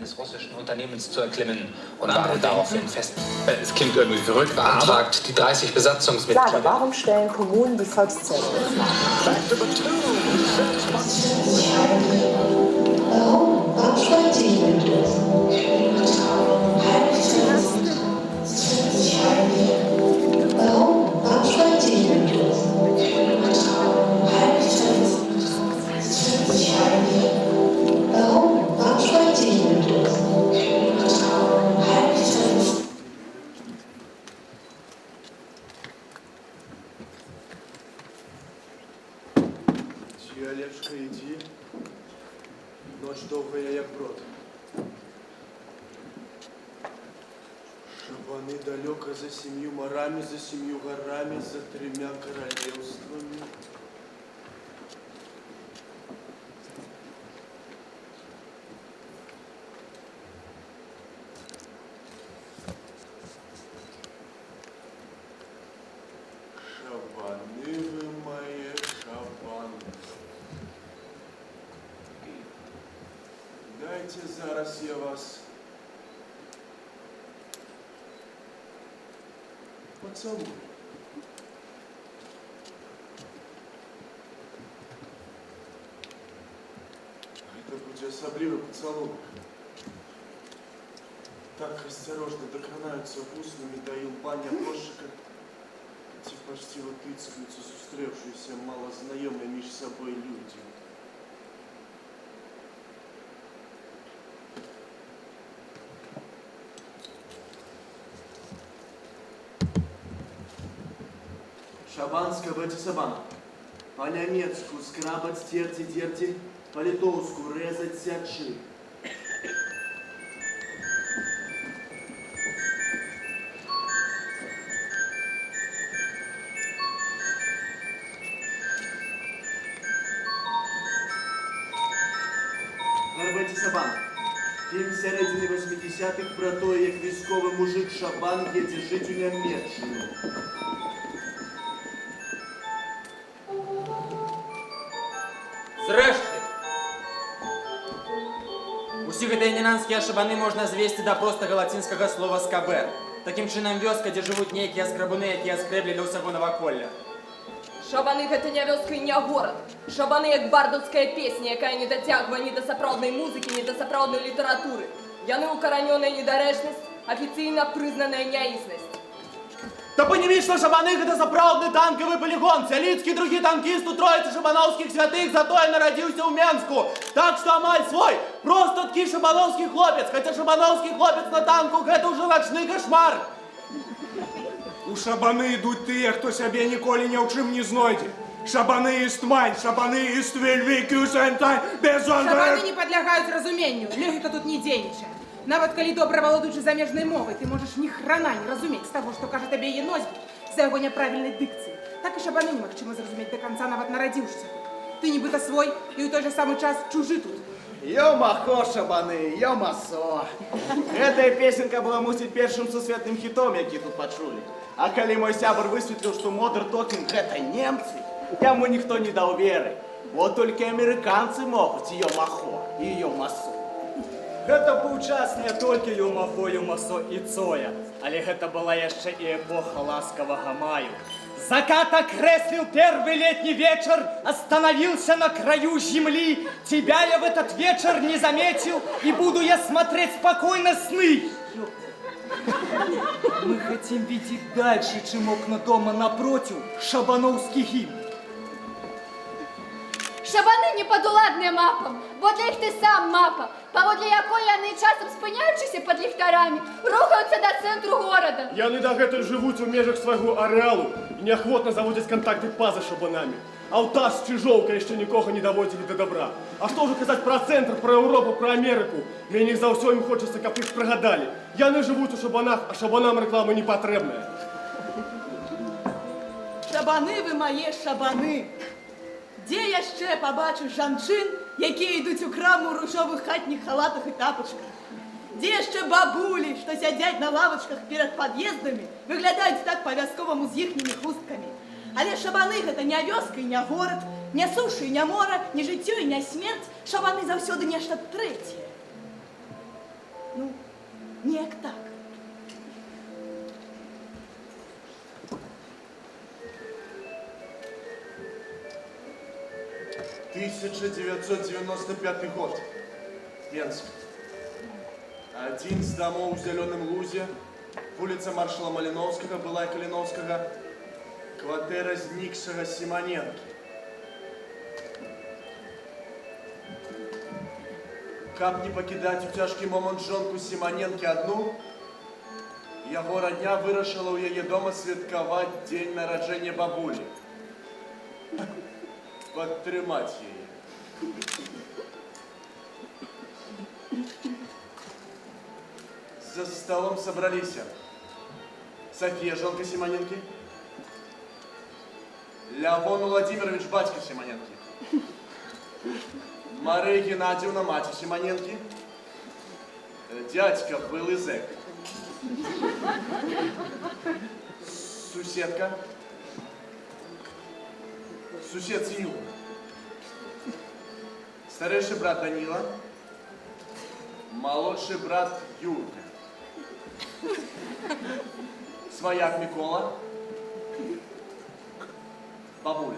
eines russischen Unternehmens zu erklimmen und waren daraufhin fest. Es klingt irgendwie verrückt, Beantragt die 30 Besatzungsmitglieder. Frage, warum stellen Kommunen die Volkszählung in Frage? Warum schreibt ihr das? Warum schreibt ihr das? Warum schreibt ihr das? Олежка, иди. Ночь довгая, як брод. Шабаны далеко за 7 морами, за 7 горами, за 3 королевствами. Шабаны вы мои, шабаны. Дайте зараз я вас поцелую. Это будет особливый поцелуй. Так осторожно докранаются вуснами до ілбання кошика. Ці почти тицькаються зустрівшися малознайомі між собою люди. Шабанска бэти сабана. По-нямецку скрабать терти, по-литовску резать сячи. Бэти сабана. Фільм сярэдзіны 80-х про тое, як військовы мужик Шабан едзе жыць у Нямецчыну. Зрэшты, усе гэтыя ненанскія шабаны можна звесці да простага лацінскага слова «скабер». Такім чынам вёска, дзе жывуць нейкія скрабуны, якія скрэблілі ўсяго наваколля. Шабаны гэта не вёска і не горад. Шабаны як бардаўская песня, якая не дацягвае ні да сапраўднай музыкі, ні да сапраўднай літаратуры. Яны укаранёная недарэчнасць, афіцыйна прызнаная няіснасць. Та понімічна, шабаны гэта сапраўдны танкавы полігон. Цяліцкі другі танкіст у троіцы шабановскіх святых, затое нарадзіўся ў Менску. Так што амаль свой, просто такі шабановскі хлопец. Хаця шабановскі хлопец на танку гэта ўжо начны кашмар. У шабаны ідуць тыя, хто сябе ніколі ні ў чым не знойдзе. Шабаны іст мань, шабаны іст вельві кюсентай, безонда... Шабаны не падлягаюць разуменню, логіка тут не дзейнічае. Нават калі добра валодучы замежнай мовай, ты можаш ні храна не разумець з таго, што кажа табе яе носьбіт з-за яго няправільнай дыкцыі. Так і шабаны немагчыма зразумець да канца, нават нарадзіўшыся тут. Ты нібыта свой і ў той жа самы час чужы тут. Ё-махо, шабаны, ё-масо. Гэтая песенка была, мусіць, першым сусветным хітом, які тут пачулі. А калі мой сябар высветліў, што модер токінг гэта немцы, яму ніхто не даў веры. Бо толькі амерыканцы могуць ё-махо і ё-масо. Гэта быў час не толькі ё-махо, ё-масо і цоя, але гэта была яшчэ і эпоха ласкавага маю. Закат окреслил первый летний вечер, остановился на краю земли. Тебя я в этот вечер не заметил, и буду я смотреть спокойно сны. Мы хотим видеть дальше, чем окна дома напротив, шабановский гимн. Шабаны не падуладныя мапам, бо для іх ты сам мапа, паводле якой яны часам спыняючыся пад ліхтарамі, рухаюцца да цэнтру горада. Яны дагэтуль жывуць у межах свайго арэалу і неахвотна заводзяць кантакты па-за шабанамі. А ў таз з Чыжоўка яшчэ нікога не даводзілі да добра. А што ўжо казаць пра цэнтр, пра Еўропу, пра Амерыку? Меней за ўсё ім хочацца, каб іх прыгадалі. Яны жывуць у шабанах, а шабанам рэклама не патрэбная. Шабаны вы мае шабаны. Дзе яшчэ пабачу жанчын, якія ідуць у краму ў ружовых хатніх халатах і тапачках? Дзе яшчэ бабулі, што сядзяць на лавачках перад пад'ездамі, выглядаюць так па-вясковаму з іхнімі хусткамі? Але шабаны гэта не вёска і не горад, не суша і не мора, не жыццё і не смерць. Шабаны заўсёды нешта трэцяе. 1995 год. Менск. Один из домов в Зеленом Лузе, улица маршала Малиновского, была Калиновского, квартира зникшего Симоненки. Как не покидать у тяжкий момент жонку Симоненки одну, яго родня вырашила у яе дома святкаваць дзень нараджэння бабулі. Падтрымаць яе. За столом собрались София, жонка Симоненки, Леон Владимирович, батька Симоненки, Мария Геннадьевна, мать Симоненки, дядька был зэк, суседка, сусед Юра, старший брат Данила, молодший брат Юрка, свояк Микола, бабуля.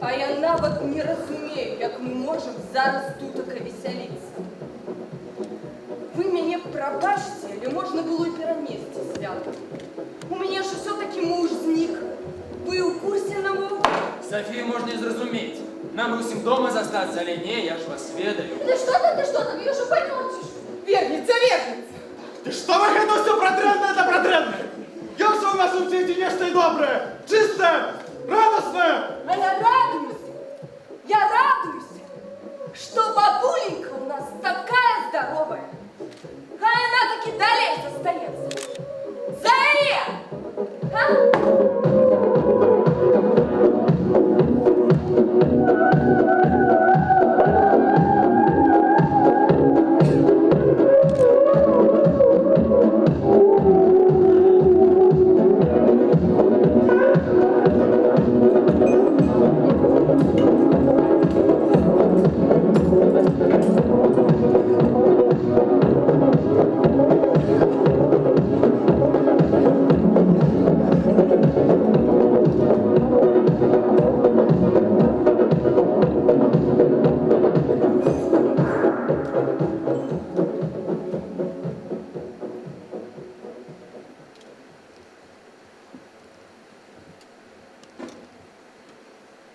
А я нават не разумею, як мы можем зараз тутака весяліцца. Вы мяне прабачце, але можна было і перанесці свята. У мяне ж усё-таки муж знік. Вы ў курсе навок? Софию можно и зразуметь. Нам усім дома застаться, але не, я ж вас ведаю. Ты что там, я же поймётишь. Верница, верница! Ты что вы это все продренное, это продренное? Я все у нас у свете нечто и доброе, чистое, радостное. А я радуюсь, что бабуленька у нас такая здоровая. А она таки долей остается. Заре!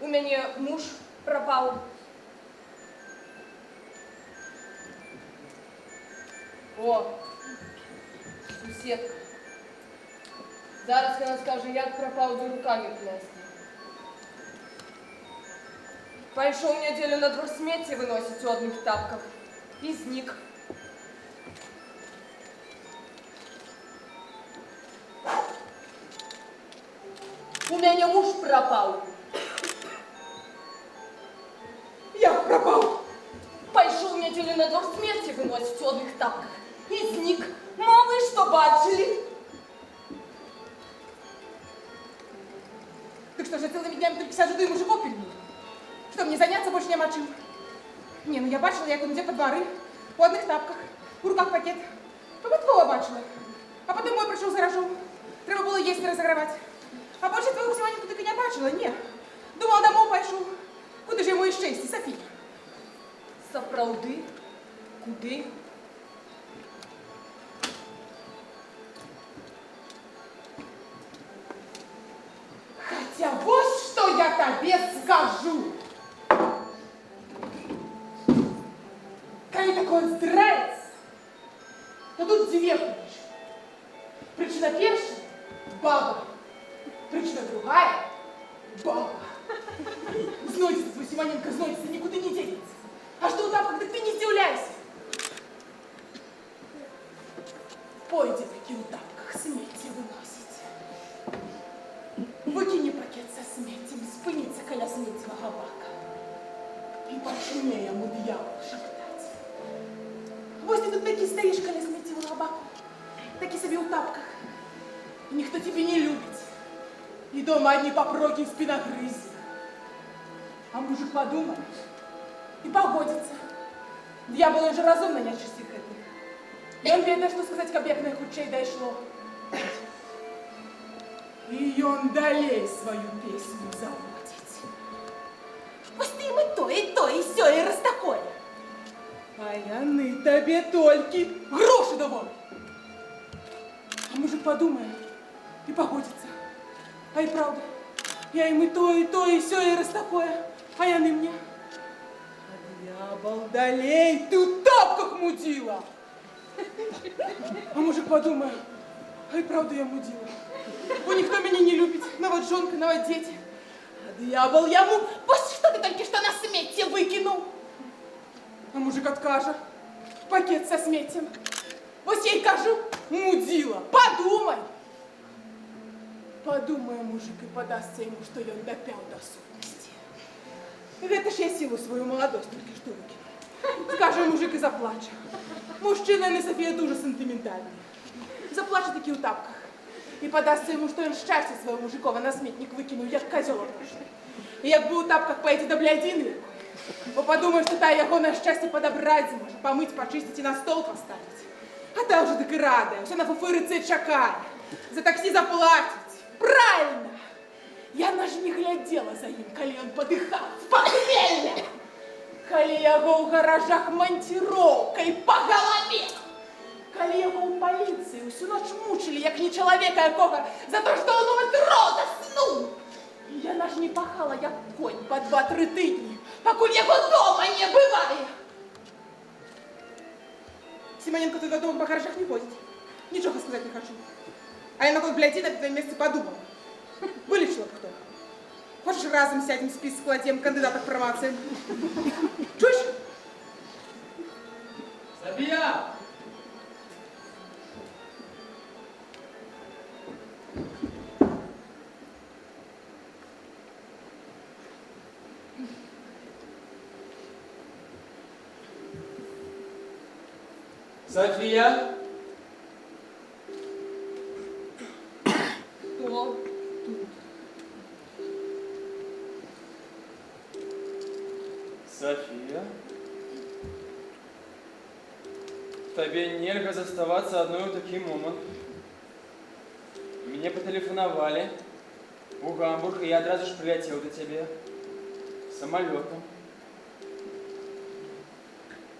У мяне муж прапаў. О, суседка. Зараз яна скажа, як прапаў, ды рукамі плясне. Пайшоў нядзелю на двор смецце выносіць у адных тапках. І знік. У мяне муж прапаў. Як прапаў? Пайшоў нядзелю на двор смерці выносіць у адных тапках. і знік. Мовы, што бачили. Так что же, целыми днями только сяжу, да и мужиков пильную? Что, мне заняться больше няма чим? Не, ну я бачила, як он іде по дворы, у одних тапках, у руках пакет. Випадково бачила. А потом мой прийшов за рожом. Треба було їсти розігравати. А більше твоєго Сімоненка таки не бачила, ні. Думала, домой пойшов. Куди ж йому іще йти, Софія? Сапраўды? Куды? Хотя вот что я тебе скажу. Коли такое нравится, то тут две причины. Причина первая – баба. Причина другая – баба. Знойдется твой Симоненко, знойдется, никуда не денется. А что там, когда ты не удивляйся? Пойди таки в тапках смети выносить. Выкини пакет со сметтем, спынится коля сметевого бака. И почне ему дьявол шептать. Вось ты тут таки стоишь коля сметевого бака, таки себе в тапках. И никто тебя не любит. И дома одни попроки в спиногрызях. А мужик подумает и погодится. Дьявол, он же разумно не очистит это. И он бедно, что сказать, как як найхудшей дойшло. И он далей свою песню заводит. Пусть ты ему то, и все, и раз такое. А яны тебе только гроши давай. А мужик подумает и погодится. А и правда, я ему то, и все, и раз такое. А яны мне. А дьявол далей, ты в тапках мудила. А мужик подумает, а и правда я мудила. Бо никто меня не любит, навод жонка, навод дети. А дьявол яму, вот что ты только что на смете выкинул. А мужик откажет, пакет со сметем. Вот я и кажу, мудила, подумай. Подумай, мужик, и подастся ему, что я допял до сутности. Это ж я силу свою молодость только что выкину. Скажи, мужик, и заплаче. Мужчина, не София, дуже сентиментальный. Заплаче таки у тапках. И подастся ему, что он счастье своего мужикова на сметник выкинул, як козел опрошний. И як бы у тапках пойти до блядины, бо подумай, что та его на счастье подобрать зможет, помыть, почистить и на стол поставить. А та уже так и радая, все на фуфырыце чакая. За такси заплатить. Правильно! Я даже не глядела за ним, коли он подыхал в похмелье. Коли его в гаражах монтировкой по голове. Коли его у полиции всю ночь мучили, як не человека якого, за то, что он у метро заснул. И я наш не пахала, як конь по 2-3 тыдні, покуль его дома не бывает. Симоненко туда дома по гаражах не ходит. Ничего сказать не хочу. А я на кой блядь, на твоем месте подумала. Вылечила бы кто. Хочешь, разом сядем в список, складем кандидатов в промоции? Чуешь? София! София? Кто? София? Тебе нельга заставаться одной в такий момент. Мне потелефоновали у Гамбург, и я одразу ж прилетел до тебя самолетом.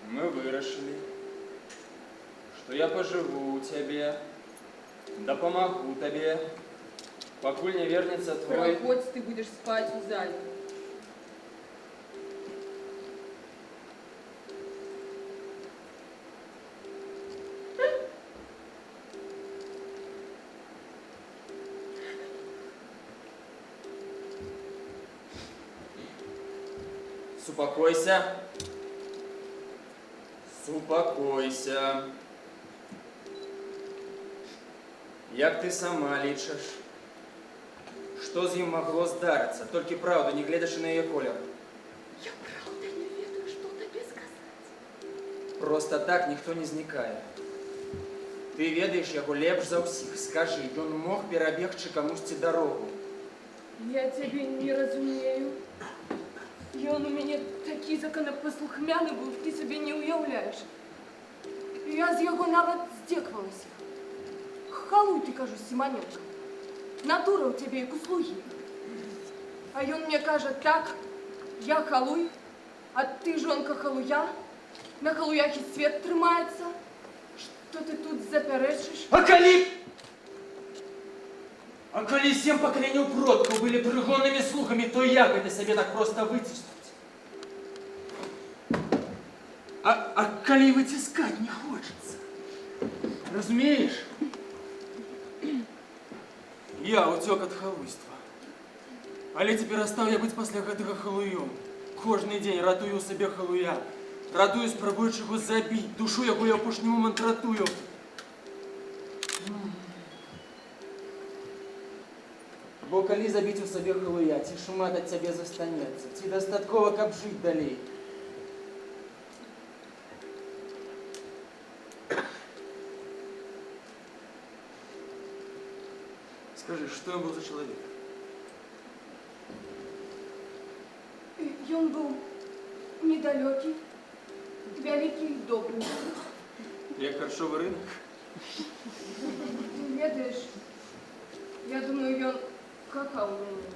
Мы вырашили, что я поживу у тебя, да помогу тебе, покуль не вернется твой... Проходь, ты будешь спать в зале. Супокойся. Супокойся. Як ты сама лічиш? Что з ім могло здариться? Толькі правду, не глядячи на її колір. Я правда не ведаю, что тебе сказать. Просто так ніхто не зникає. Ты ведаешь яго лепш за ўсіх. Скажи, ён мог перабегчы камусьці дарогу. Я тебе не разумею. Ён у мяне такі законапаслухмяны быў, ты себе не уяўляеш. Я з яго нават здзеквалася. Халуй, ты, кажу, Сіманенка. Натура ў цябе як у слугі. А ён мне кажа, так, я халуй, а ты, жонка, халуя. На халуях і свет трымаецца. Што ты тут запярэчыш? А калі 7 пакаленняў продкаў былі прыгоннымі слухамі, то як гэта сабе так проста выціснуць? А калі выціскаць не хочацца? Разумееш? Я уцёк ад халуйства. Але ці перастаў я быць пасля гэтага халуём. Кожны дзень ратую сабе халуя. Ратую, спрабуючы яго забіць. Душу яго я апошні момант ратую. Бо калі забіць у сабе халуя, ці шмат ад цябе застанецца, ці дастаткова, каб жыць далей. Скажи, што ён быў за чалавек? Ён быў недалёкі, вялікі і добры. Як харчовы рынок? Ты ведаеш, я думаю, ён кахаў мяне.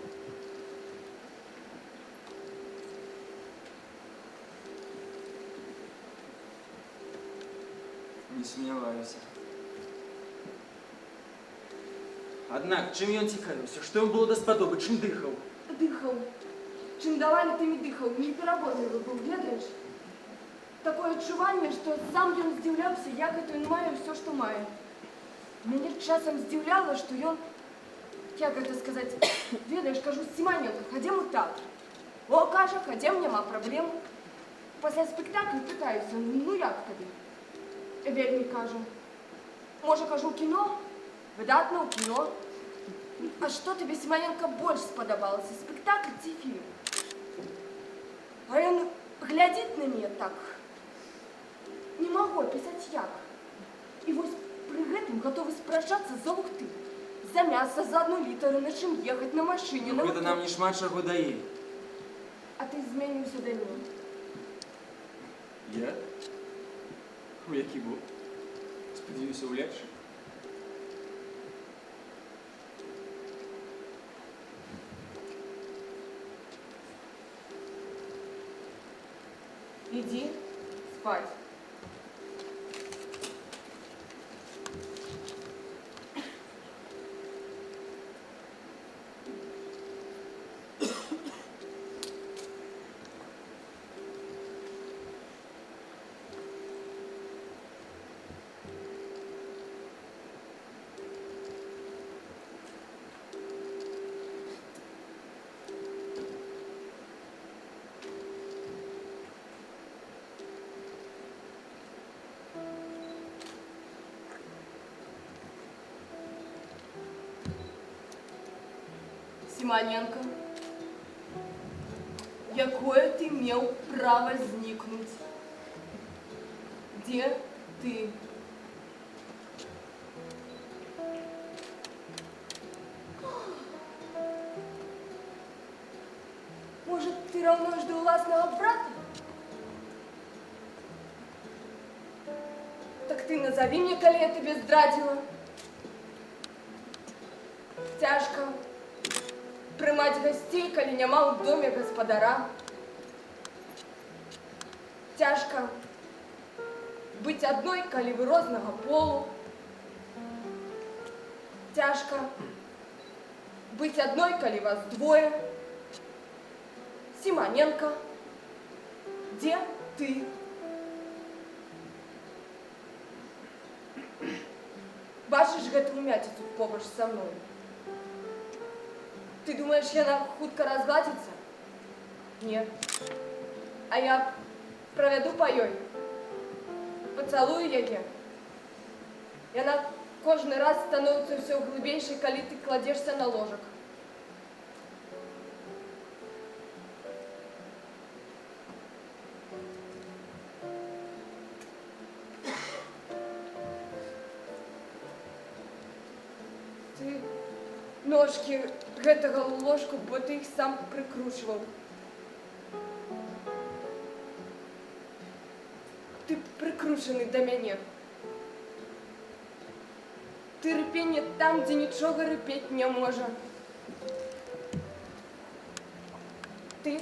Не сумняваюся. Аднак, чым ён цікавіўся? Што ён было даспадобы? Чым дыхаў? Дыхаў. Чым давалі, тым і дыхаў. Непераборлівы быў, ведаеш? Такое адчуванне, што сам ён здзіўляўся, як гэта ён мае ўсё, што мае. Мяне часам здзіўляла, што ён, як гэта сказаць, ведаеш, кажу, Сіманенка, хадзем у тэатр. О, кажа, хадзем, няма праблем. Пасля спектаклю пытаюся, ну як табе? Вельмі кажу. Можа, кажу, кіно? Выдатна ў кіно. А што табе, Сіманенка, больш спадабалася, спектакль ці фільм? А ён глядзіць на мяне так. Не магу апісаць як. І вось пры гэтым гатовы спрачацца за лухты. За мяса, за одну літару, на чым ехаць, на машыне, на... Гэта нам не шмат чаго дае. А ты зменіўся да мяне. Я? У які бок? Спадзяюся, у лепшы. Иди спать. Сіманенка, якое ты меў права знікнуць? Дзе ты? Может, ты раўнуеш да ўласнага брата? Так ты назови мне, калі я тебе здрадзіла. Цяжка прымаць гасцей, калі няма ў доме гаспадара. Цяжка быць адной, калі вы рознага полу. Цяжка быць адной, калі вас двое. Сіманенка, дзе ты? Бачыш гэтую мяціцу побач са мной? Ты думаешь, яна хутка разгладзіцца? Не. А я правяду па ёй. Пацалую яе. Яна кожны раз становіцца ўсё глыбейшай, калі ты кладзешся на ложак. Ты ножки гэтага ложку, бо ты іх сам прыкручваў. Ты прыкручаны да мяне. Ты рыпенне там, дзе нічога рыпець не можа. Ты.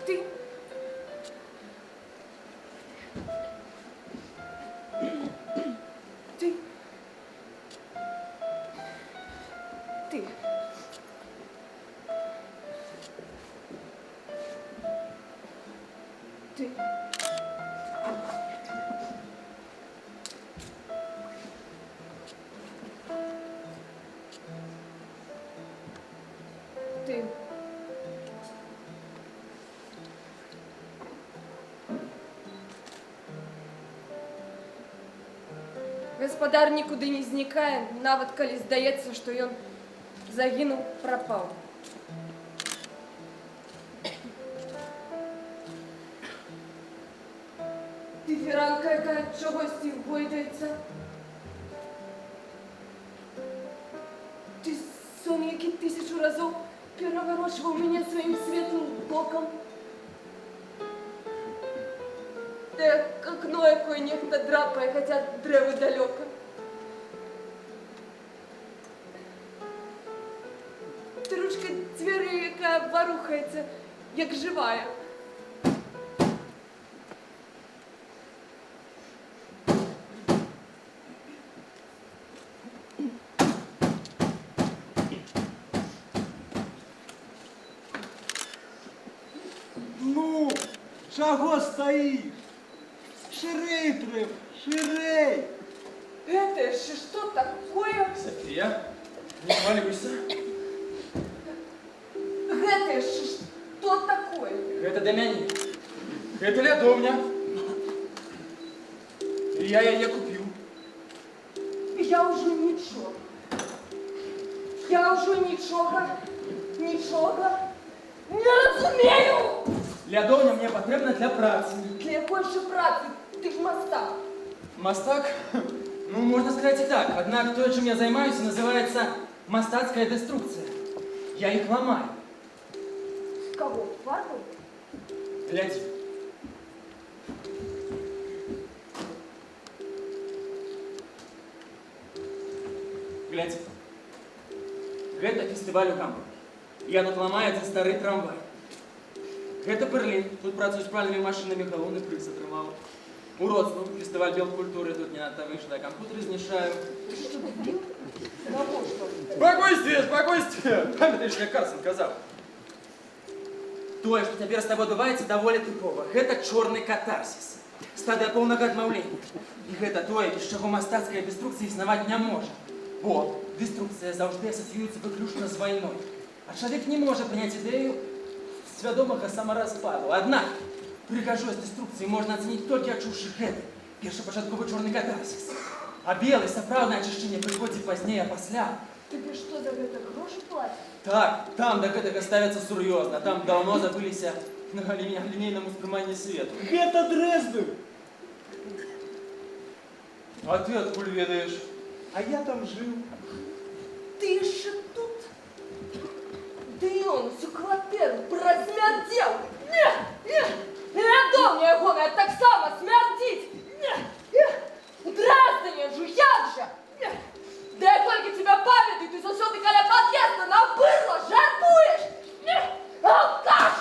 Ты. Ты. Ты. Ты. Ты. Гаспадар нікуды не знікае, нават калі здаецца, што ён загінуў, прапаў. Ты фіранка, якая чогосьці гойдаецца. Ты сон, які 1000 разоў пераварочваў мяне сваім светлым бокам. Ты як акно, якое нехта драпае, хаця дрэвы далёка. Ты ручка дзвярэй, якая варухаецца, як жывая. Ну, чего стоишь? Ширей треба, ширей! Это же что такое? София, не сваливайся. Это же что такое? Это для мяне. Это лядовня. И я яе купил. Я уже нічого. Я уже нічого не разумею! Лядовня мне потрібна для праці. Для якої ж праці? Ти ж мастак. Мастак? Ну, можно сказать и так. Однако то, чем я занимаюсь, называется мастацкая деструкция. Я их ломаю. Кого? Фарбу? Гляди. Глядь. Это фестиваль у Гамбурга. Я тут ламаю за старый трамвай. Это Берлин. Тут працуюсь пральными машинами, галоны прыз атрымаў. У Роцлаў фестиваль белкультуры. Тут не надо выйшла, компьютеры знешаю. Спокойствие, спокойствие! Памятаешь, как Карсон казал? Тое, што цяпер з табой адбываецца, даволі тыпова. Гэта чорны катарсіс. Стадыя поўнага адмаўлення. І гэта тое, без чаго мастацкая деструкцыя існаваць не можа. Бо деструкцыя заўжды асацыюецца выключна з вайной. А чалавек не можа прыняць ідэю свядомага самараспаду. Аднак прыгажосць деструкцыі можна ацаніць толькі адчуўшы гэты першапачатковы чорны катарсіс. А белы сапраўднае ачышчэнне прыходзіць пазней, а пасля. Тебе што, за гэта грошы плацяць? Так, там до гэтага ставяцца сур'ёзна. Там даўно забыліся на лінейнаму успрыманні свету. Это Дрезден! А ты адкуль ведаеш? А я там жил. Ты яшчэ тут? Ды ён усю кватэру празмярдзеў! Лядовня ягоная таксама смярдзіць! Драздане жу, як жа! Да я толькі тебя памятаю, ты заўсёды каля пад'езда на быдла жартуеш! Алкаш!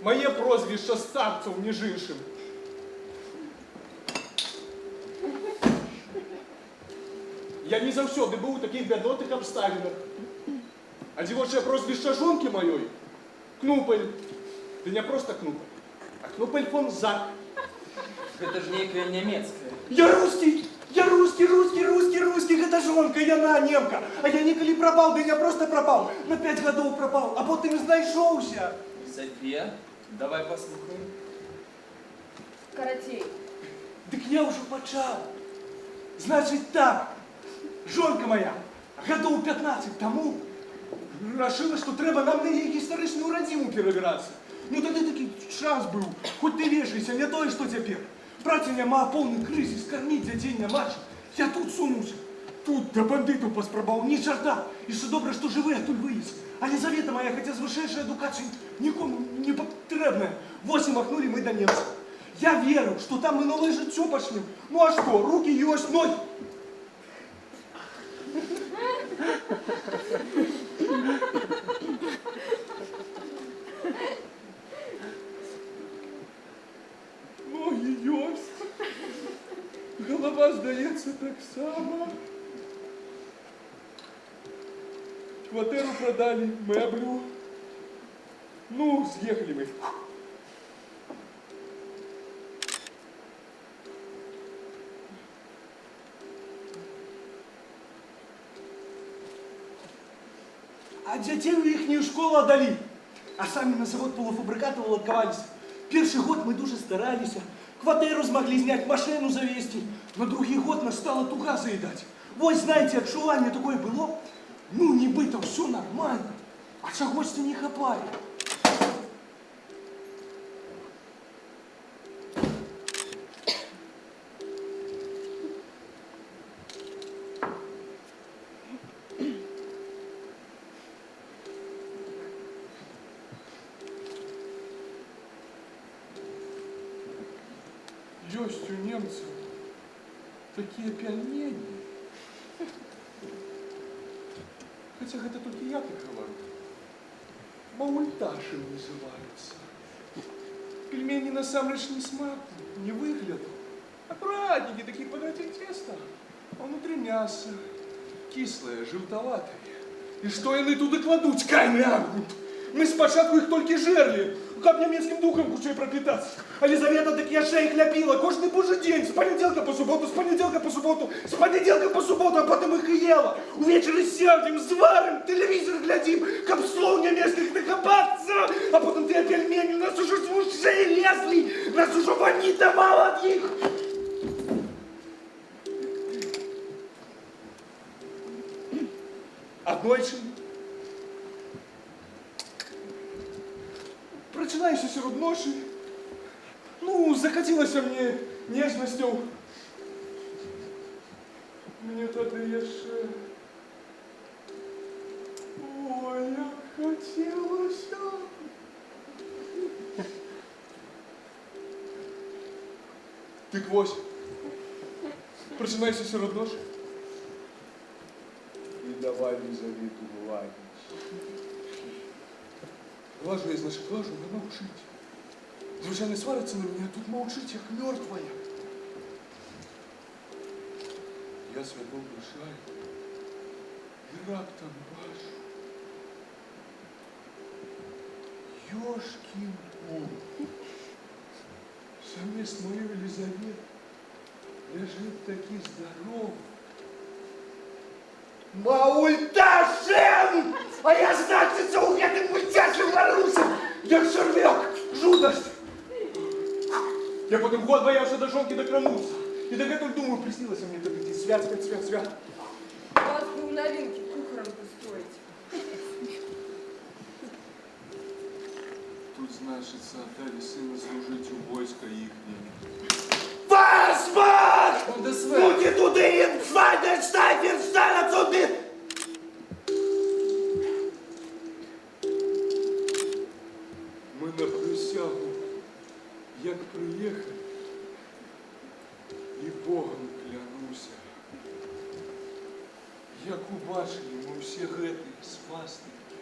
Моє прозвище Старцев, між іншим. Я не заўсёды быў у таких бяднотных абставінах. А дзівочае прозвішча жонкі маёй — Кнупель. Ды не проста Кнупель, а Кнупель фон Зак. Гэта ж нейкая нямецкая. Я русский! Я русский! Гэта жонка, яна немка. А я некалі прапаў, ды не проста прапаў. На 5 гадоў прапаў, а потым знайшоўся. София, давай послухаем. Карацей. Дык я ўжо пачаў. Значыць так, жонка моя гадоў 15 таму рашыла, што трэба нам на яе гістарычную радзіму перабірацца. Ну тады такі час быў, хоць ты вешайся, не тое, што цяпер. Працы няма, поўны крызіс, карміць дзяцей няма чым. Я тут сунуўся. Тут да бандытаў паспрабаваў, ні чарта. Яшчэ добра, што жывы адтуль вылез. Але завета моя, хаця з вышэйшай адукацыяй, нікому не патрэбная. Вось і махнулі мы да немцаў. Я веру, што там мы новае жыццё пачнем. Ну а што, рукі ёсць, ногі. Ногі ёсць. Голова, здаецца, таксама. Кватэру продали, мэблю. Ну, съехали мы. А дзяцей у іхнюю школу отдали. А сами на завод полуфабрикатов латковались. Первый год мы дуже старались. Кватэру смогли снять, машину завести. На другий год нас стало туга заедать. Вот, знаете, отчувание такое было. Ну, нібито все нормально, а чогось не хапає. Есть у немцев такие пельмени. Хотя это только я так говорю. Маульташи называются. Пельмени на самом деле не смак, не выглядят. Аккуратненькие, такие квадратики теста. А внутри мясо. Кислое, желтоватое. И что они туда кладут, камень? Мы спочатку их только жерли. Как нямецким духом кучей пропитаться. А Лизавета так я шею ляпила каждый божий день. С понеделька по субботу, с понеделька по субботу, с понеделька по субботу, а потом их и ела. Увечері сядем, зварим, телевизор глядим, как слов нямецких накопаться. А потом ты пельмени, нас уже с ушей лезли, нас уже вонит давало от них. Однойче прочинаешься серед ночи. Ну, захотелось мне нежностью. Мне тогда еще... Ой, я хотелось. Так вот, прочинаешься серед ночи. И давай Лизавету гладить. Глажу я, значит, глажу, она молчит. Звичайно, сварится на меня, тут молчит, як мертвая. Я святом душаю и раптом бачу. Ёшкин кот. Замест моей Елизаветы лежит таки здоров. Маульташин! А я, значит, у гэтым мультяшым варуся, як шарвёк, жудасць. Я потом год боялся до жонки докрануться. И до этого думаю, приснилось мне так идти. Свят. Вас бы у новинки кухаром устроить. Тут, значит, отдали сына служить у войска ихнего. Пасмак! Бундесвер! Ну ти туди, Швайденштайфенштайн, отсюди! Мы на присягу, як приехали, и Богом клянуся, як убачили мы все гэтые свастыкі,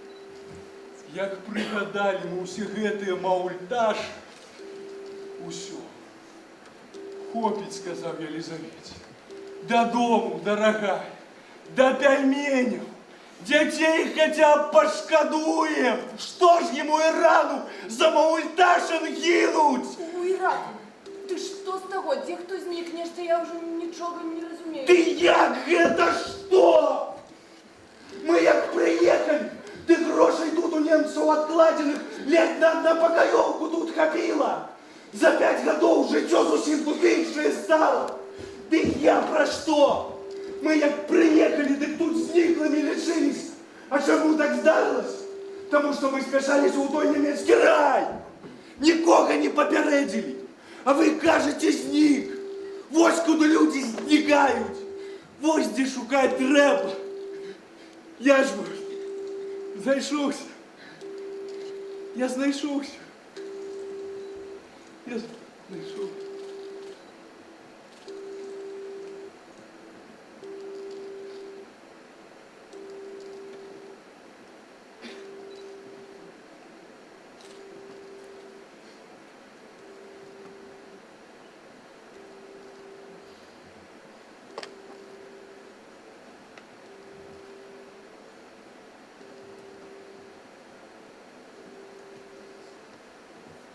як прыгадали мы все гэтые маульташи, усё. Хопить, сказав я Лизавете. Додому, дорогая, до пельменев. Детей хотя бы пошкодуем. Что ж ему Ирану за маульташин гинуть? У Іран, ти що з того? Де хто зникне, що я вже нічого не розумію. Ты як это что? Мы як приехали, ты грошей тут у немцев откладенных лет на покоевку тут копила. За 5 годов життя зовсім тупейшее стало. Ты я про что? Мы як приехали, так тут зниклыми лишились. А чему так здарилось? Потому что мы спешались у той немецкий рай. Нікого не попередили. А ви кажете зник. Ось куди люди зникають. Ось де шукати треба. Я ж знайшовся. Я знайшовся. Я знайшовся.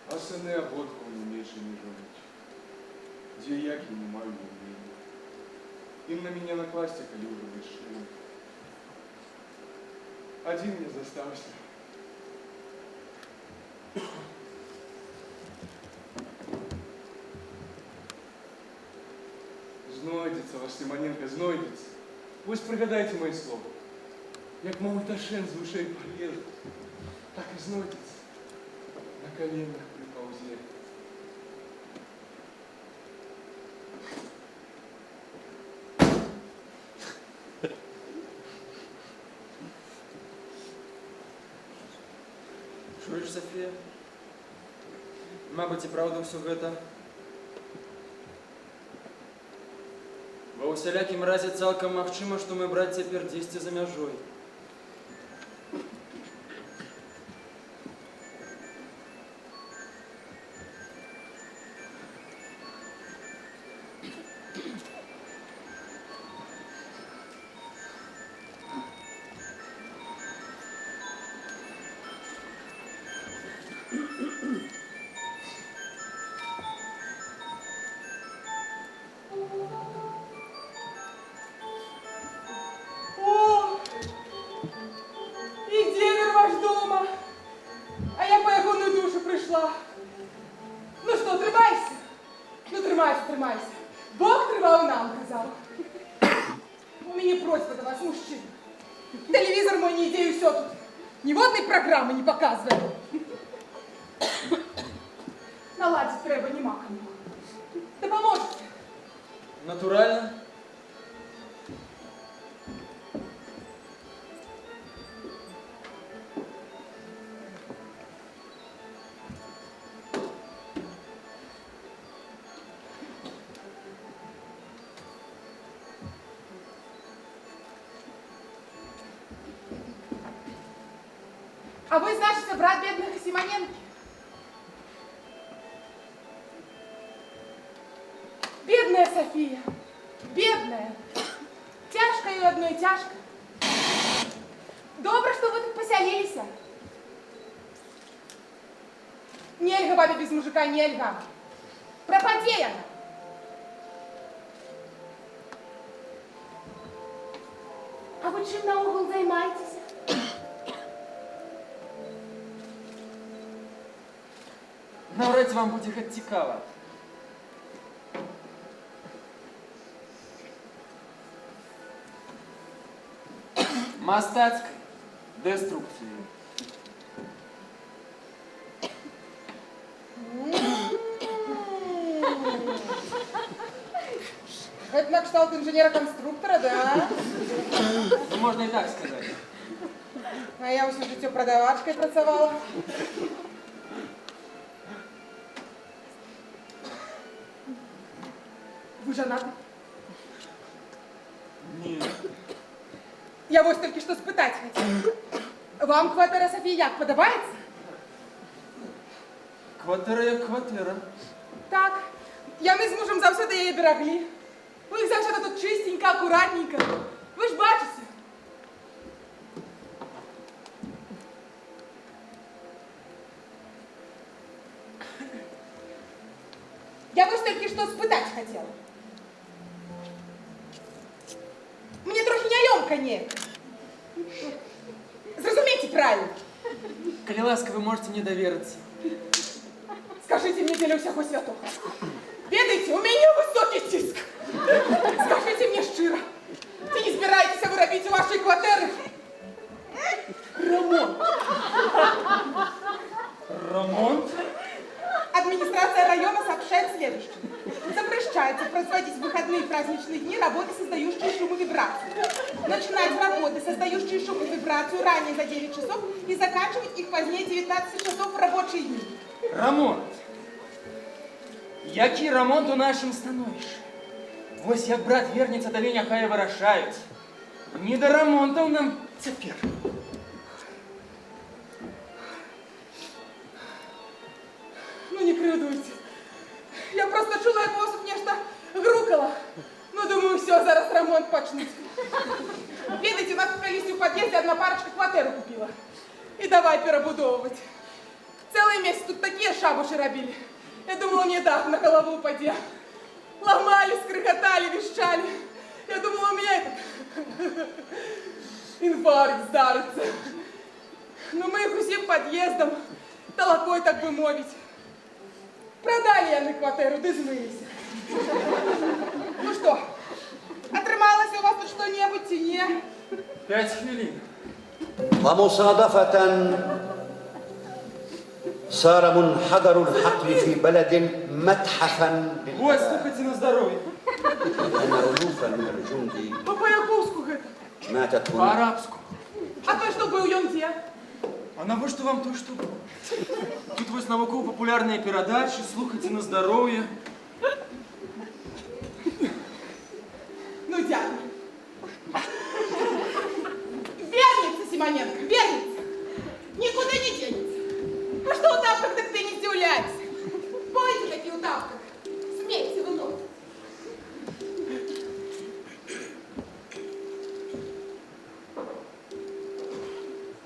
А сини ободку не меньше не жонить. Где як я не маю умения. Им на меня накласти, коли уже решили. Один не застался. Знойдется, ваш Симоненко, знойдется. Пусть пригадайте мои слова. Як Мауташен з ушей полезет, так и знойдется. На коленях приползет. Чуєш, Софія? Мабуть, і правда все гэта. Ва усялякім разе цалкам магчыма, што мы браць цяпер дзесьці за мяжой. О, і дідер ваш дома. А я по ягону душу прийшла. Ну що, тримайся? Ну тримайся, тримайся. Бог тривав і нам казав. У меня просьба до вас, мужчина. Телевизор мой не идею все тут. Ни водной программы не показывает. Наладить треба нема кому. Да поможете? Натурально? А вы, значит, брат бедных Симоненки? Бедная София, бедная. Тяжко ее одной, тяжко. Добро, что вы тут поселились. Нельга бабе без мужика, нельга. Пропади она. А вы чем на угол займаетесь? Навряд вам буде хоч цікаво. Мастацькою деструкцією. Это на кшталт инженера-конструктора, да? Ну, можна і так сказати. А я усё жыццё продавачкой працавала. Вы женаты? Ні. Я вот только что спытать хотела. Вам квартира Софии як подобается? Квартира як квартира. Так. Яны з мужем завсёды яе бераглі. У іх завсёды тут чистенько, аккуратненько. Вы ж бачите. Я вот только что спытать хотела. Мне трохи няёмка не. Зразумейте правильно. Калі ласка, вы можете мне довериться. Скажите мне, для усяго святого. Ведаете, у меня высокий тиск. Скажите мне щиро, ты не збираетесь вы робить у вашей квартиры ремонт? Ремонт? Администрация района сообщает следующее. выходные и праздничные дни работы, создающие шум и вибрацию. Начинать с работы, создающие шум и вибрацию, ранее за 9 часов и заканчивать их позднее 19 часов в рабочие дни. Рамонт. Який рамонт у нашым становіш? Вось як брат вернецца, тады няхай вырашаюць. Не да рамонтаў нам цяпер. Ну не крыўдуйце. Я просто чула, як у вас тут нешта грукала. Ну, думаю, все, зараз ремонт почнуть. Видите, у нас в колись в подъезде одна парочка квартиру купила. И давай перебудовывать. Целый месяц тут такие шабуши робили. Я думала, мне дах на голову упадет. Ломали, скрыхотали, вещали. Я думала, у меня этот инфаркт здарится. Но мы их усім подъездом, толокой, так бы мовить. Продали яны квартиру, да змылись. Ну что, отрымалось у вас тут что-нибудь, не? 5 хвилин. ومصادفة صار منحدر الحقل في بلد متحفا Ой, слухайте на здоровье. أن ألوفا من الجند А по-яковску это? ماتت هنا По-арабску. А то, что был ён где? А навошта вам то, что было? Тут вось навукова-папулярныя перадачы, слухайце на здоровье. Ну, дядя. Вернется, Симоненко, вернется. Никуда не денется. А что у тапках, так ты не удивляйся. Пойте такие у тапках. Смейте вы нос.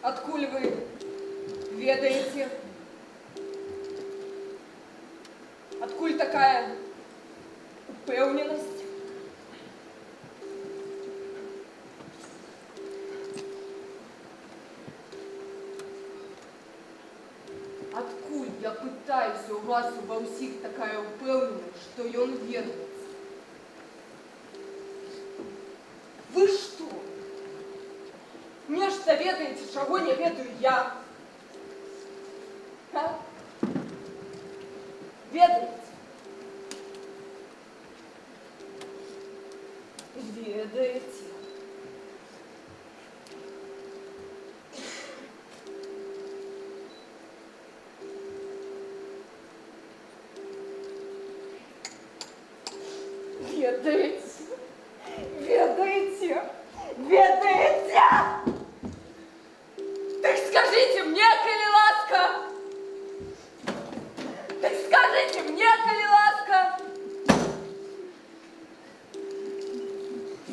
Откуль вы ведаете? Откуль такая упевненость? Откуль, я пытаюсь, у вас ва ўсіх такая упевненость, что ён вернется? Вы что? Нешта ведаеце, чаго не ведаю я? А? Ведаеце? Ведаеце? Ведаеце? Ведаеце? Ведаеце? Так скажите мне, коли ласка! Так скажите мне, коли ласка!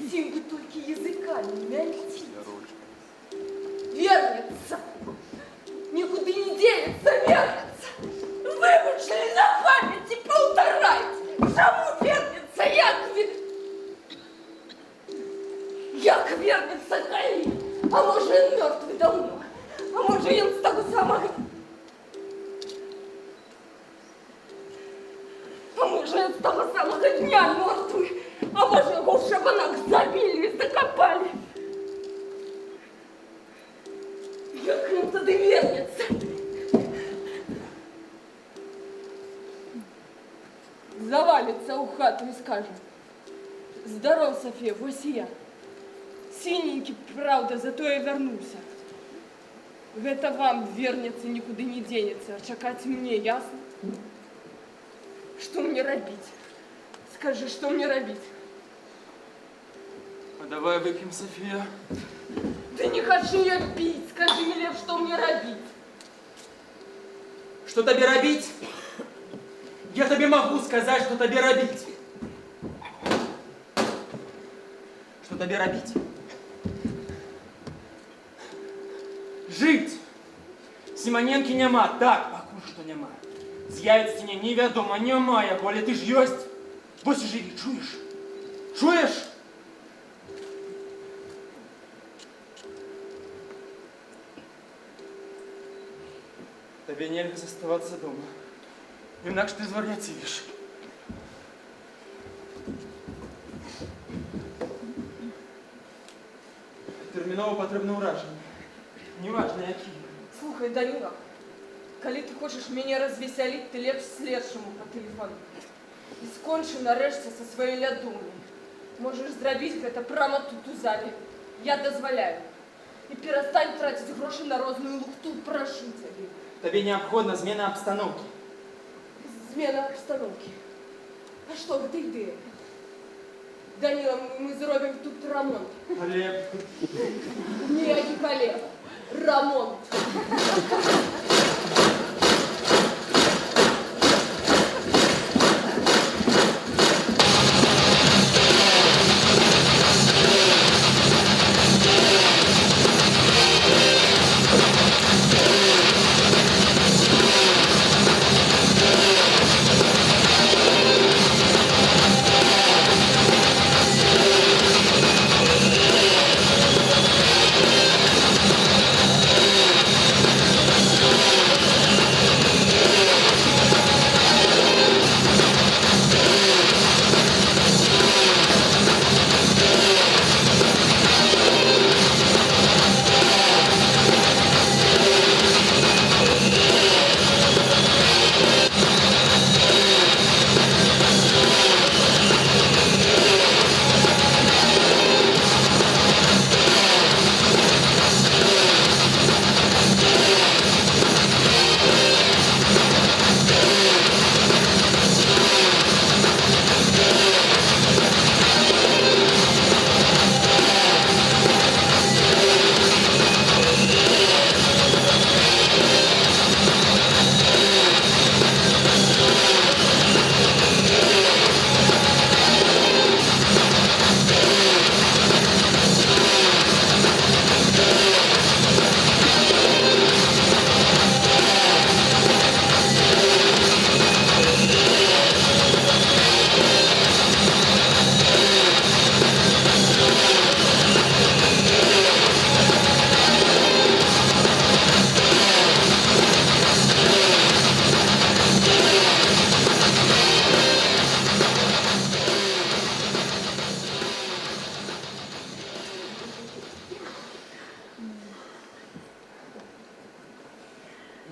Сим вы только языками мяльтите. Вернется! Никуда не денется, вернется! Выучили на памяти полторайте! Чему вернется, як вернется коли? А може він мертвий давно? А може він з того самого? А може він з того самого дня мертвий? А може його в шабанах забили і закопали? Як він тоді вернеться? Завалится у хату и скажет: здоров, София, вось я. Синенький, правда, зато я вернулся. Это вам вернется, никуда не денется, а чакать мне, ясно? Что мне робить? Скажи, что мне робить? А давай выпьем, София. Да не хочу я пить, скажи мне, Лев, что мне робить? Что тебе робить? Я тебе могу сказать, что тебе робить. Что тебе робить? Жить! Симоненки нема, так, пакуль што нема. З'явіцца ці не, невядома, няма яго, але ты ж ёсць. Вось і жыві, чуеш? Чуеш? Табе нельга заставацца дома. Інакш ты звар'яцееш. Тэрмінова патрэбна ўражанне. Неважно, які. Слухай, Данила, коли ты хочешь меня развеселить, ты лепш следшему по телефону. І скончу нарешті са сваёй лядумі. Можаш зрабіць гэта прямо тут у зале. Я дазваляю. І перастань траціць грошы на розную лухту, прашу цябе. Табе неабходна змена абстаноўкі. Змена обстановки. А что, гэта ідэя? Данила, мы зробім тут ремонт. Але... Ніяких але. Ремонт.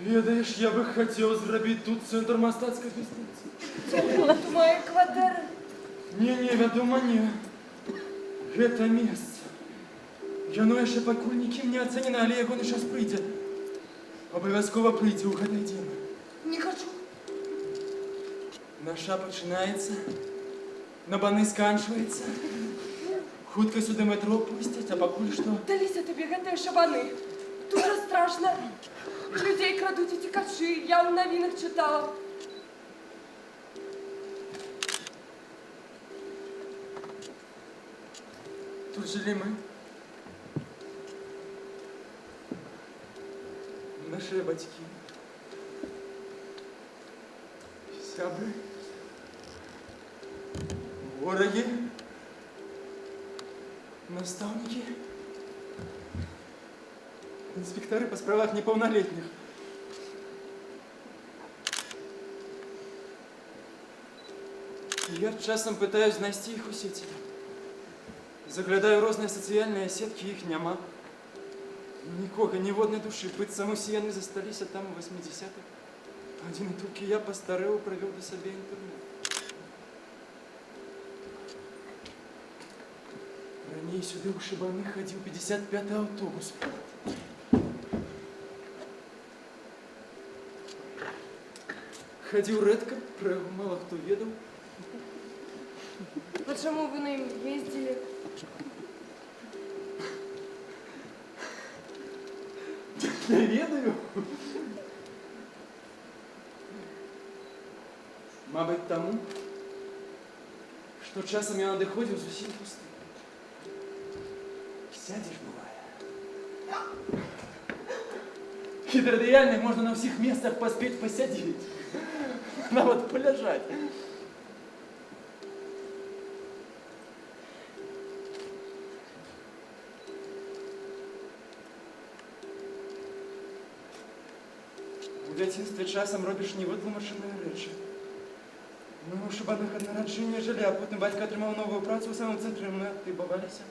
Ведаеш, я бы хотел зрабіць тут центр мастацкай мастацтва. Тут моя кватэра. Не, вядома, не. Гэта месца. Яно яшчэ пакуль нікім не ацэнена, але яго час прыйдзе. Абавязкова прыйдзе ў гэтай дзень. Не хочу. Наша пачынаецца, на баны сканчваецца. Хутка сюды метро пусцяць, а пакуль што... Даліся табе гэтыя шабаны. Дуже страшна. Людей крадуть і тікачі. Я в новинах читала. Тут жили мы. Наши батьки. Сябры. Вороги. Наставники. Инспекторы по справах неполнолетних. Я часом пытаюсь знайсці іх у сеці. Заглядаю розныя сацыяльныя сеткі, іх няма. Нікога, ніводнай душы, быццам усе яны засталіся там у 80-х. Адзін толькі я пастарэў, правёў да сабе інтэрнэт. Раней сюды ў Шыбаны хадзіў 55-й аўтобус. Хадзіў рэдка, пра яго мала хто ведаў. Почему вы на ним ездили? Я ведаю. Мабыць, таму, што часам я надыходзіў зусім пусты. Сядзеш, бывае. Гідрадыяльнай можна на ўсіх месцах паспець пасядзець. Нават паляжаць. У дзяцінстве часам робіш невытлумачаныя рэчы. Мы ў Шыбаных ад нараджэння жылі, а потым бацька атрымаў новую працу ў самым цэнтры, мы адтыбаваліся.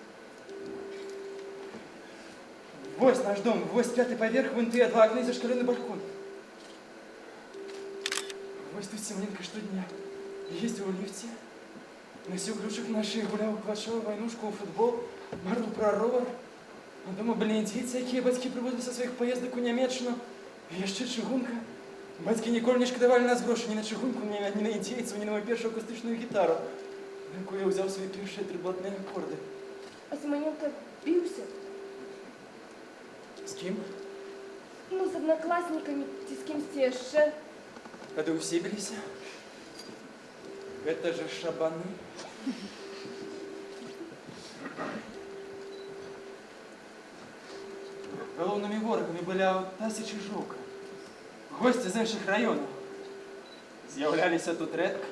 Вось наш дом, вось 5-й паверх, вон тыя 2 акны і зашкалены балкон. Вось тут цемненька штодня. Ездил в лифте, носил ключик на шее, гулял в квашевую войнушку, в футбол, марил про ровер. А дома были індійці, які батьки привозили со своїх поїздок у Німеччину. І ще чигунка. Батьки ніколи не шкодували нас гроші ні на чигунку, ні на індійців, ні на мою першу акустичну гітару, на яку я взяв свої перші триблатні акорди. А Симоненко бился? З ким? Ну, с одноклассниками, ти с кем ще. Когда все бились. Это же шабаны. Головними ворогами були Тася Чижовка. Гості з інших районів. З'являлися тут редко,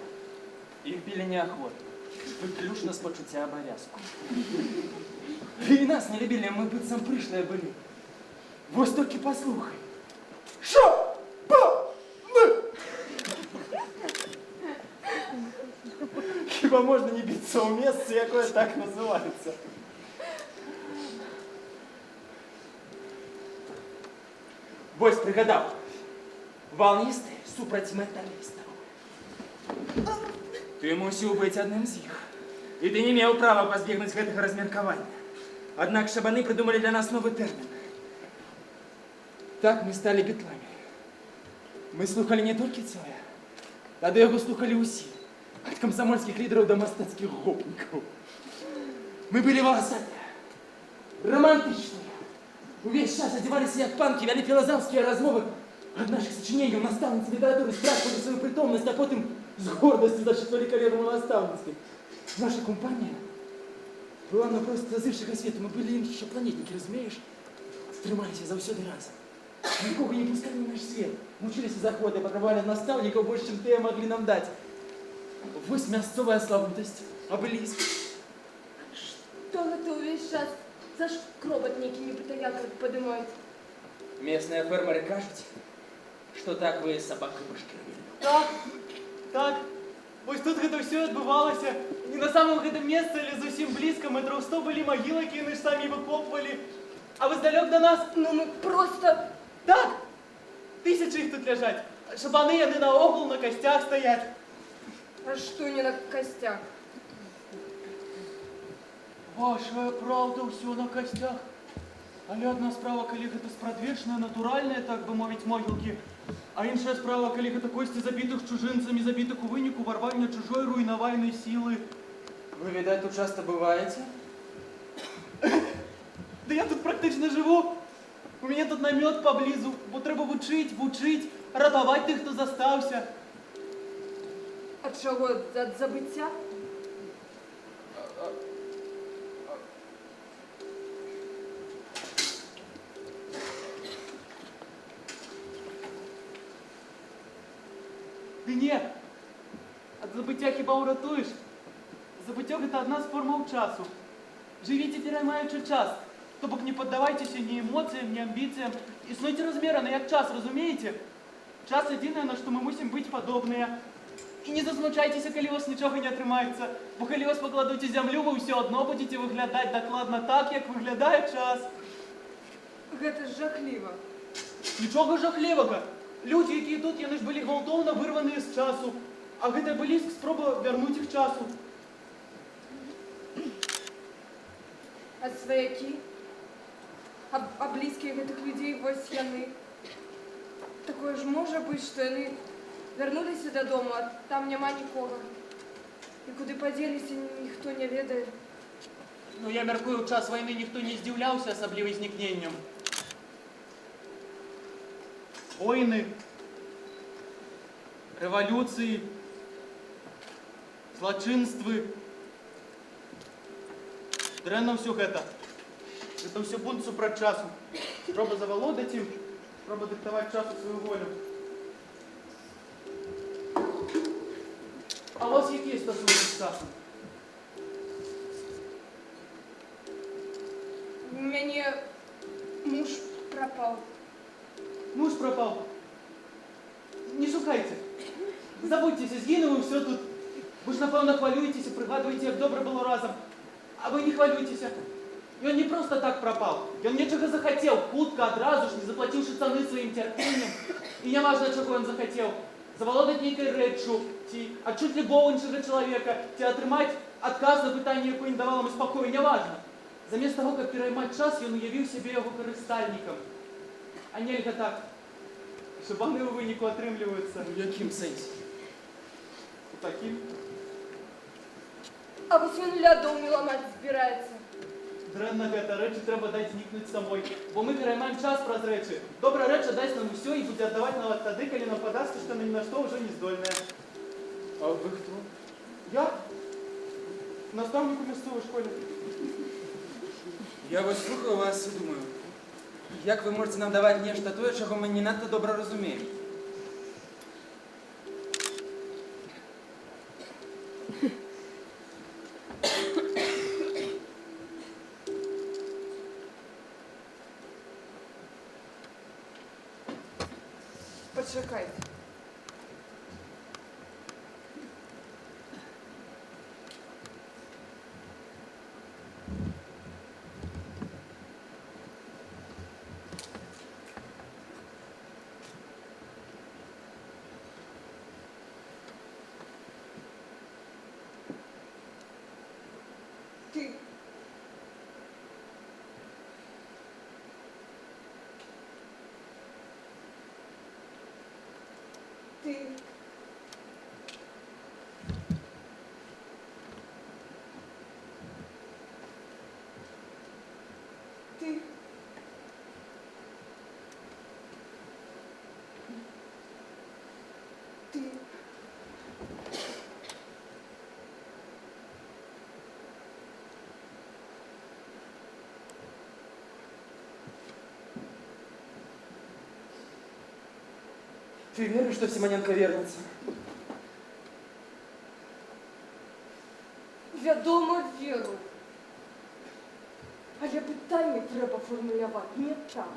їх били неохотно, виключно з почуття обов'язку. І нас не любили, ми бицем пришлые були. Ось тільки послухай. Хіба можна не битися у місці, яке так називається? Вось пригадав. Волнисти супроть металістів. Ти мусив бути одним з їх. І ти не мав права позбігнути гэтага размеркавання. Однак шабаны придумали для нас новый термин. Так мы стали бітлами. Мы слухали не тільки Цоя, а до його слухали усі. От комсомольских лидеров до мастацких гопников. Мы были волосатые, романтичные. Увесь час одевались як панки, вели философские размовы. От наших сочинений наставницы литературы спрашивали свою притомность, а потом с гордостью зачитывали коллегам наставницей. Наша компания была на просто з іншого світу. Мы были іншопланетники, разумеешь? Стремались завсёды разом. Никого не пускали в наш свет. Мучились заходы, покрывали наставников больше, чем те могли нам дать. Вось мясцовая славутость, обелиск. Что это увесь час за шкробот некими бытояками поднимают? Местные фермеры кажуть, что так вы собаки башкирили. Так, так. Ось тут гэта все відбувалося. Не на самом гэтым месцы, але зусім близко. Метров 100 были могилы, які вони ж самі викопували. А ви здалек до нас? Ну, мы просто... Так! Тисячі їх тут лежать. Шабани, вони наогул на костях стоять. А что не на костях? Ваша правда, все на костях. Але одна справа, коли гэта спрадвечныя, натуральныя, так бы мовіць, могілкі. А іншая справа, коли гэта кості забитых чужинцами, забитых у выніку ворвання чужой руйнавальной силы. Вы, видать, тут часто бываете? Да я тут практично живу. У меня тут намет поблизу, бо треба вучить, ратовать тих, хто застався. От чего? От забыття? Да не, от забыття хіба уратуєш? Забыття – это одна з форм часу. Живите, переймаючи час. То бок не поддавайтеся ни эмоциям, ни амбициям. Існуйте размерно, як час, разумеете? Час єдине, на що ми мусимо бути подобні. І не засмучайтеся, коли у вас нічого не отримається. Бо коли вас покладуть у землю, ви все одно будете виглядати докладно так, як виглядає час. Гэта жахливо. Нічого жахливого. Люди, які тут, вони ж були гвалтовно вирвані з часу. А гэта близько спроба вернуть їх часу. А сваяки? А близкие гэтых людей вось яны. Такое ж можа быць, што яны вярнуліся дадому, а там няма нікога. І куды падзеліся, ніхто не ведае. Ну, я мяркую, у час войны ніхто не здзіўляўся асаблівым знікненнем. Войны, революции, злочинствы. Дрэнна все гэта. Это все бунт супраць часу. Спроба завалодаць ім, спроба дыктаваць часу свою волю. А у вас якія стасункі з часом? У мяне муж прапаў. Муж пропал. Не шукайте. Забудьтеся, згинув і все тут. Ви ж, напевно, хвалюєтеся, пригадуєте, як добре було разом. А ви не хвалюйтеся. И он не просто так пропал. И он нечего захотел, хутко, одразу ж, не заплативши цены своим терпением. И не важно, чего он захотел. заволодати нейкай рэччу, ці адчуць любого іншага чалавека, ці атрымаць адказ на пытанне, якое не давала яму спакою, няважна. Замест таго, каб пераймаць час, ён уявіў сябе яго карыстальнікам. А нельга так. Шабаны ў выніку атрымліваюцца. У якім сэнсе? У такім. А вось ён лядоў ламаць збіраецца. Дрэнна гэта рэчы трэба даць знікнуць самой, бо мы пераймаем час праз рэчы. Добра рэч аддасць нам усё і будзе аддаваць нават тады, калі нам падасца, што яна ні на што ўжо не здольная. А вы хто? Я? Настаўнік у мясцовай школе. Я вось слухаю вас і думаю, як вы можете нам даваць нешта тое, чаго мы не надта добра разумеем? Почекайте. Ты. Ты. Ты. Ты. Ты веришь, что Симоненко вернется? Вядома, веру. Але пытанне трэба фармуляваць не так.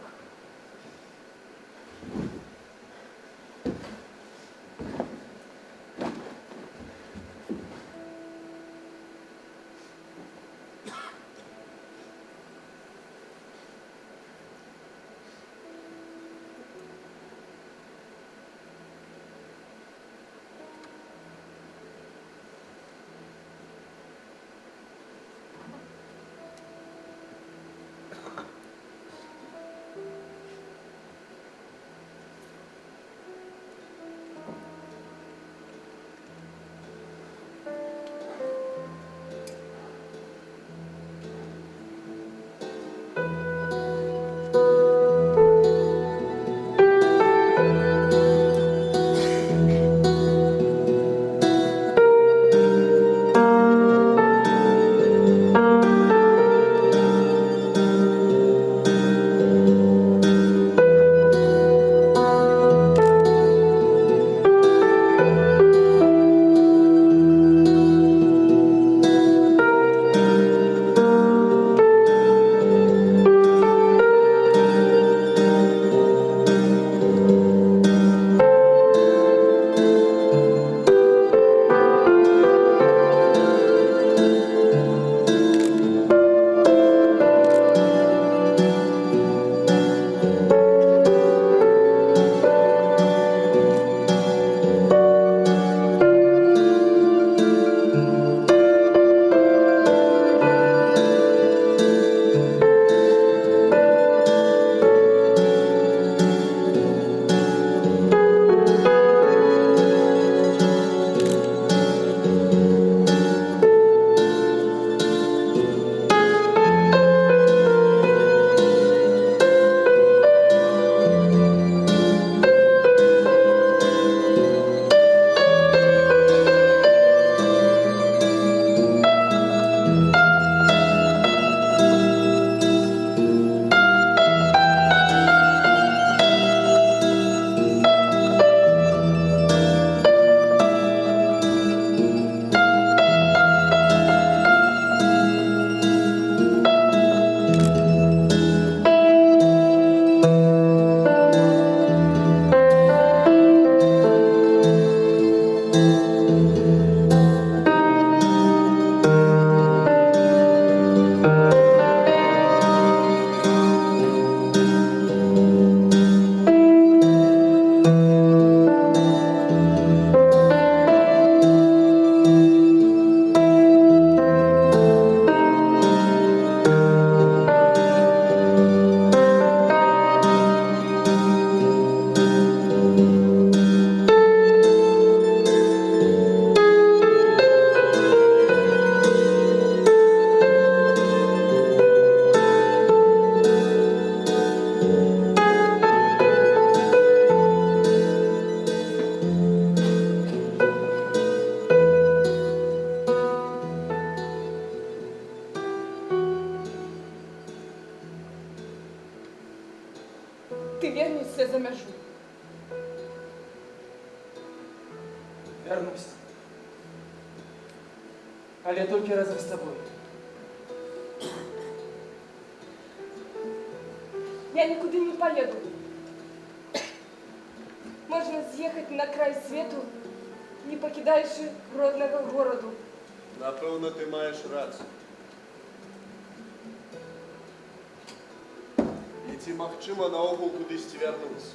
Ты вернешься за мяжу. Вернусь. Але только разом с тобой. Я никуда не поеду. Можно съехать на край свету, не покидаючи родного городу. Напевно, ти маєш рацію. І ці магчыма наогул кудысьці вярнуцца.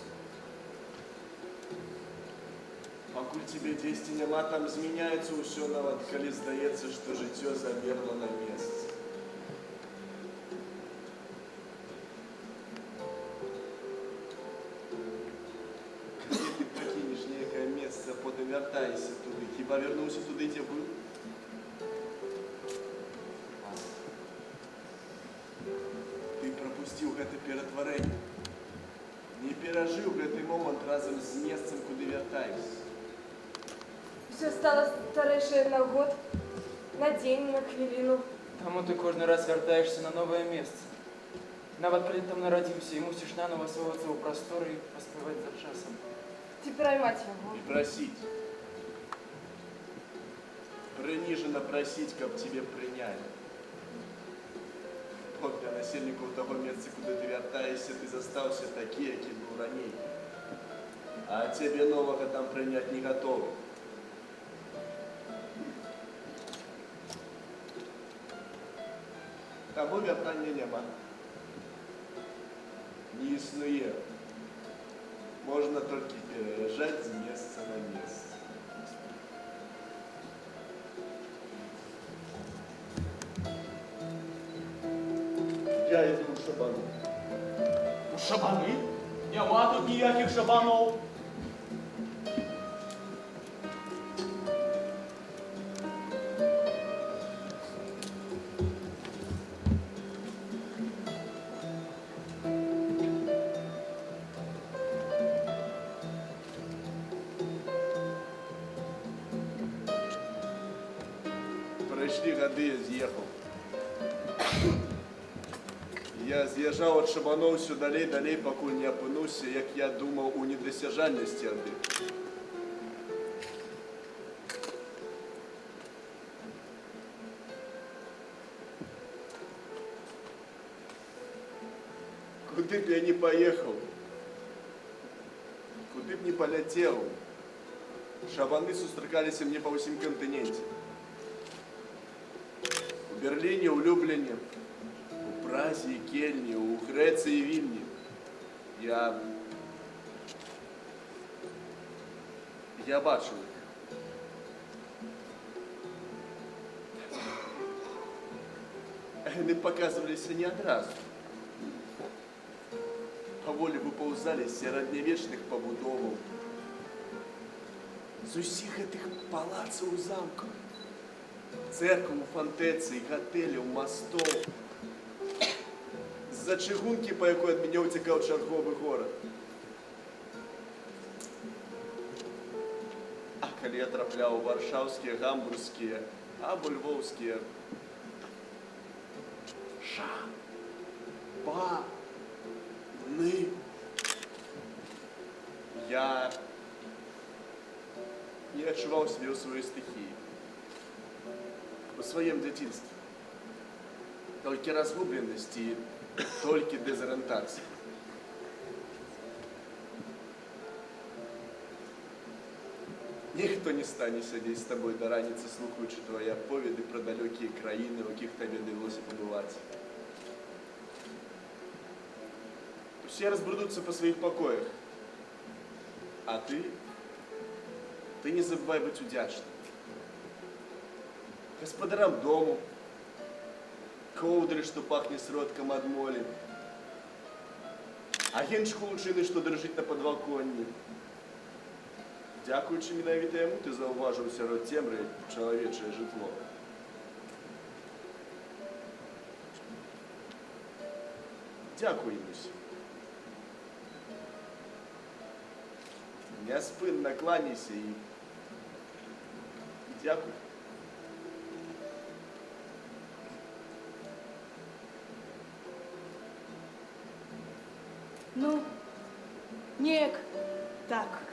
Пакуль тебе дзесьці няма, там змяняецца ўсё, нават калі здаецца, што жыццё замерла на месцы. Калі ты пакінеш нейкае месца, потым вяртаешся туды, хіба вярнуўся туды, дзе быў? Ты прапусціў гэта ператварэнне. Не перажыў гэты момант разам з месцам, куды вяртаешся. Все стало старейшее на год, на день, на хвилину. Таму ты кожны раз вяртаешься на новае месца. Нават калі там нарадзіўся і мусіш нанова асвоіцца ў прасторы і паспяваць за часам. Ты праймаць яго. И просить. Приниженно просить, как тебе приняли. Вот для насельников того места, куда ты вертаешься, ты застался такие, каким был ранее. А тебе нового там принять не готовы. Того вертания нема. Не існує. Можно только переезжать с места на место. Я иду у шабану. У шабаны? Нема тут ніяких шабанов. Пройшли годы, я з'ехал. Я з'їжджав от шабанов все далей, покуль не опинуся, як я думав, у недосяжальності Орди. Куди б я не поїхав, куди б не полетів, шабаны сустракаліся мне по всім континенте. У Берлине, у Люблине, у Празе и Кельне, у Греции и Вильне. Я бачив їх. Вони показувалися не одразу. Поволі виповзали з середньовічних побудов, з усіх этих палаців, замків, церкв, фортеці, готелів, мостов, з-за чыгункі, по якой ад мяне ўцякаў чарговы горад. А калі я трапляў у варшаўскія, гамбургскія або львоўскія шабаны, я не адчуваў сябе ў сваёй стыхіі, у сваім дзяцінстве. Толькі разгубленасць і толькі дезарыентацыя. Ніхто не стане сядзець з табой да раніцы, слухаючы твае аповеды пра далёкія краіны, у якіх табе давялося пабываць. Усе разбрудуцца па сваіх пакоях. А ты не забывай быць удзячным. Гаспадарам дому, коўдры, што пахне сродкам ад молі, агенчыку лучыны, што дрыжыць на падваконні. Дзякуючы менавіта яму ты заўважыў сярод цемры чалавечае жытло. Дзякуй ямусь. Няспынна кланяйся і дзякуй. Ну, Неяк так.